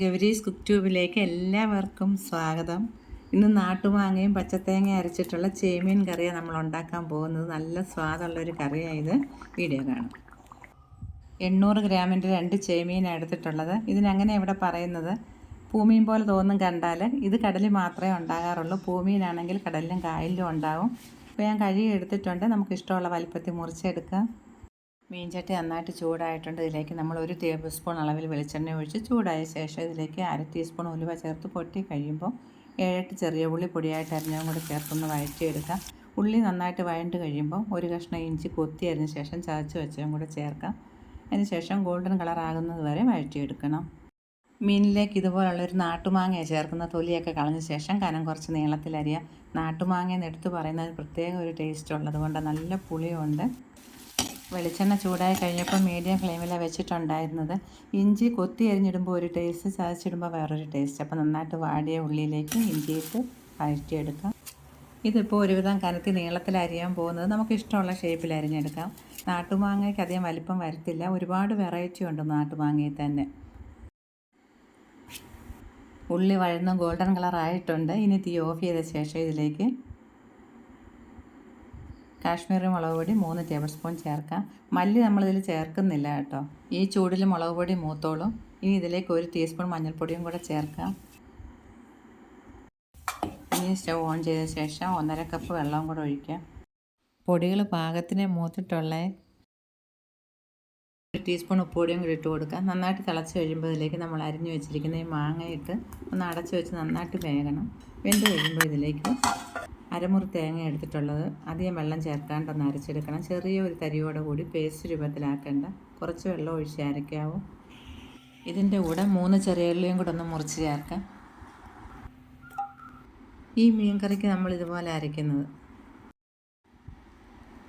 Gowri's cook ട്യൂബിലേക്ക് എല്ലാവർക്കും സ്വാഗതം. ഇന്ന് നാട്ടുമാങ്ങയും പച്ചത്തേങ്ങയും അരച്ചിട്ടുള്ള ചേമീൻ കറിയാണ് നമ്മൾ ഉണ്ടാക്കാൻ പോകുന്നത്. നല്ല സ്വാദുള്ളൊരു കറിയായത്. വീഡിയോ കാണും. 800 ഗ്രാമിൻ്റെ 2 ചേമീനാണ് എടുത്തിട്ടുള്ളത്. ഇതിനങ്ങനെ ഇവിടെ പറയുന്നത് പൂമീൻ പോലെ തോന്നും കണ്ടാൽ. ഇത് കടലിൽ മാത്രമേ ഉണ്ടാകാറുള്ളൂ. പൂമീനാണെങ്കിൽ കടലിലും കായലിലും ഉണ്ടാവും. അപ്പോൾ ഞാൻ കഴുകി എടുത്തിട്ടുണ്ട്. നമുക്ക് ഇഷ്ടമുള്ള വലിപ്പത്തിൽ മുറിച്ചെടുക്കാം. മീൻചട്ടി നന്നായിട്ട് ചൂടായിട്ടുണ്ട്. ഇതിലേക്ക് നമ്മൾ 1 ടേബിൾ സ്പൂൺ അളവിൽ വെളിച്ചെണ്ണ ഒഴിച്ച് ചൂടായ ശേഷം ഇതിലേക്ക് 1/2 ടീസ്പൂൺ ഉലുവ ചേർത്ത് പൊട്ടി കഴിയുമ്പോൾ 7-8 ചെറിയ ഉള്ളി പൊടിയായിട്ട് അരിഞ്ഞതും കൂടി ചേർത്തൊന്ന് വഴറ്റിയെടുക്കാം. ഉള്ളി നന്നായിട്ട് വഴണ്ട് കഴിയുമ്പോൾ 1 കഷ്ണം ഇഞ്ചി കൊത്തി അരിഞ്ഞ ശേഷം ചതച്ച് വെച്ചതും കൂടെ ചേർക്കാം. അതിനുശേഷം ഗോൾഡൻ കളർ ആകുന്നത് വരെ വഴറ്റിയെടുക്കണം. മീനിലേക്ക് ഇതുപോലുള്ളൊരു നാട്ടുമാങ്ങ ചേർക്കുന്ന തൊലിയൊക്കെ കളഞ്ഞ ശേഷം കനം കുറച്ച് നീളത്തിലരിയാം. നാട്ടുമാങ്ങയെന്ന് എടുത്ത് പറയുന്നത് പ്രത്യേക ഒരു ടേസ്റ്റ് ഉള്ളത് കൊണ്ട് നല്ല പുളിയുണ്ട്. വെളിച്ചെണ്ണ ചൂടായി കഴിഞ്ഞപ്പോൾ മീഡിയം ഫ്ലെയിമിലാണ് വെച്ചിട്ടുണ്ടായിരുന്നത്. ഇഞ്ചി കൊത്തി അരിഞ്ഞിടുമ്പോൾ ഒരു ടേസ്റ്റ്, ചതച്ചിടുമ്പോൾ വേറൊരു ടേസ്റ്റ്. അപ്പോൾ നന്നായിട്ട് വാടിയ ഉള്ളിയിലേക്ക് ഇഞ്ചിയിട്ട് വഴറ്റിയെടുക്കാം. ഇതിപ്പോൾ ഒരുവിധം കനത്തി നീളത്തിൽ അരിയാൻ പോകുന്നത്. നമുക്ക് ഇഷ്ടമുള്ള ഷേപ്പിൽ അരിഞ്ഞെടുക്കാം. നാട്ടുമാങ്ങയ്ക്ക് അധികം വലിപ്പം വരത്തില്ല. ഒരുപാട് വെറൈറ്റി ഉണ്ട് നാട്ടുമാങ്ങയിൽ തന്നെ. ഉള്ളി വഴന്ന് ഗോൾഡൻ കളർ ആയിട്ടുണ്ട്. ഇനി തീ ഓഫ് ചെയ്ത ശേഷം ഇതിലേക്ക് കാശ്മീരി മുളക് പൊടി 3 ടേബിൾ സ്പൂൺ ചേർക്കാം. മല്ലി നമ്മളിതിൽ ചേർക്കുന്നില്ല കേട്ടോ. ഈ ചൂടിൽ മുളക് പൊടി മൂത്തോളും. ഇനി ഇതിലേക്ക് 1 ടീസ്പൂൺ മഞ്ഞൾപ്പൊടിയും കൂടെ ചേർക്കാം. ഇനി സ്റ്റവ് ഓൺ ചെയ്ത ശേഷം 1.5 കപ്പ് വെള്ളവും കൂടെ ഒഴിക്കാം. പൊടികൾ പാകത്തിന് മൂത്തിട്ടുള്ള 1 ടീസ്പൂൺ ഉപ്പുപൊടിയും കൂടി ഇട്ട് കൊടുക്കാം. നന്നായിട്ട് തിളച്ച് കഴിയുമ്പോൾ ഇതിലേക്ക് നമ്മൾ അരിഞ്ഞു വെച്ചിരിക്കുന്ന ഈ മാങ്ങ ഇട്ട് ഒന്ന് അടച്ച് വെച്ച് നന്നായിട്ട് വേകണം. വെന്ത് കഴിയുമ്പോൾ ഇതിലേക്ക് അരമുറി തേങ്ങ എടുത്തിട്ടുള്ളത് അധികം വെള്ളം ചേർക്കാണ്ടൊന്ന് അരച്ചെടുക്കണം. ചെറിയൊരു തരിയോടെ കൂടി പേസ്റ്റ് രൂപത്തിലാക്കേണ്ട. കുറച്ച് വെള്ളം ഒഴിച്ച് അരയ്ക്കാവും. ഇതിൻ്റെ കൂടെ 3 ചെറിയ ഉള്ളിയും കൂടെ ഒന്ന് മുറിച്ച് ചേർക്കാം. ഈ മീൻ കറിക്ക് നമ്മൾ ഇതുപോലെ അരയ്ക്കുന്നത്.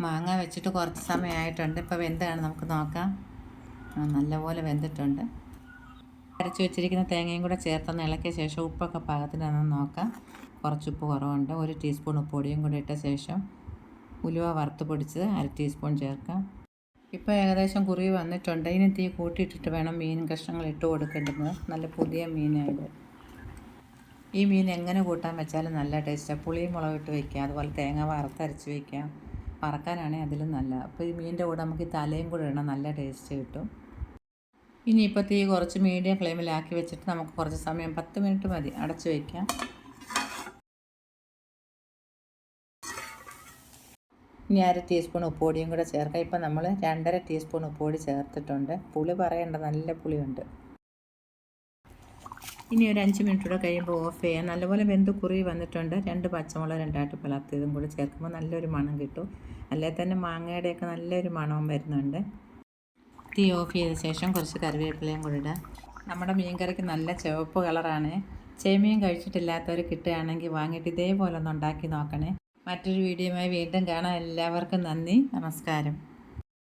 മാങ്ങ വെച്ചിട്ട് കുറച്ച് സമയമായിട്ടുണ്ട്. ഇപ്പോൾ വെന്താണ് നമുക്ക് നോക്കാം. നല്ലപോലെ വെന്തിട്ടുണ്ട്. അരച്ച് വെച്ചിരിക്കുന്ന തേങ്ങയും കൂടെ ചേർത്തൊന്ന് ഇളക്കിയ ശേഷം ഉപ്പൊക്കെ പാകത്തിനൊന്ന് നോക്കാം. കുറച്ച് ഉപ്പ് കുറവുണ്ട്. 1 ടീസ്പൂൺ ഉപ്പ് പൊടിയും കൂടി ഇട്ട ശേഷം ഉലുവ വറുത്ത് പൊടിച്ചത് 1/2 ടീസ്പൂൺ ചേർക്കാം. ഇപ്പോൾ ഏകദേശം കുറുകി വന്നിട്ടുണ്ട്. ഇനി തീ കൂട്ടിയിട്ടിട്ട് വേണം മീൻ കഷ്ണങ്ങൾ ഇട്ട് കൊടുക്കേണ്ടത്. നല്ല പുതിയ മീനായത്. ഈ മീൻ എങ്ങനെ കൂട്ടാൻ വെച്ചാലും നല്ല ടേസ്റ്റാണ്. പുളിയും മുളകിട്ട് വയ്ക്കാം. അതുപോലെ തേങ്ങ വറുത്തരച്ച് വയ്ക്കാം. വറക്കാനാണെങ്കിൽ അതിലും നല്ല. അപ്പോൾ ഈ മീനിൻ്റെ കൂടെ നമുക്ക് ഈ തലയും കൂടെ ഇടണം. നല്ല ടേസ്റ്റ് കിട്ടും. ഇനിയിപ്പോൾ തീ കുറച്ച് മീഡിയം ഫ്ലെയിമിലാക്കി വെച്ചിട്ട് നമുക്ക് കുറച്ച് സമയം 10 മിനിറ്റ് മതി അടച്ച് വയ്ക്കാം. ഇനി 1/2 ടീസ്പൂൺ ഉപ്പ് പൊടിയും കൂടെ ചേർക്കാം. ഇപ്പം നമ്മൾ 2.5 ടീസ്പൂൺ ഉപ്പ് പൊടി ചേർത്തിട്ടുണ്ട്. പുളി പറയേണ്ട, നല്ല പുളിയുണ്ട്. ഇനി ഒരു 5 മിനിറ്റ് കൂടെ കഴിയുമ്പോൾ ഓഫ് ചെയ്യാം. നല്ലപോലെ വെന്ത് കുറുകി വന്നിട്ടുണ്ട്. 2 പച്ചമുളക് 2 പിളർത്തിയതും കൂടി ചേർക്കുമ്പോൾ നല്ലൊരു മണം കിട്ടും. അല്ലെ തന്നെ മാങ്ങയുടെയൊക്കെ നല്ലൊരു മണവും വരുന്നുണ്ട്. തീ ഓഫ് ചെയ്ത ശേഷം കുറച്ച് കറിവേപ്പിലയും കൂടി ഇടാം. നമ്മുടെ മീൻ കറിക്ക് നല്ല ചുവപ്പ് കളറാണ്. ചേമീൻ കഴിച്ചിട്ടില്ലാത്തവർ കിട്ടുകയാണെങ്കിൽ വാങ്ങിയിട്ട് ഇതേപോലെ ഒന്ന് ഉണ്ടാക്കി നോക്കണേ. മറ്റൊരു വീഡിയോയുമായി വീണ്ടും കാണാം. എല്ലാവർക്കും നന്ദി, നമസ്കാരം.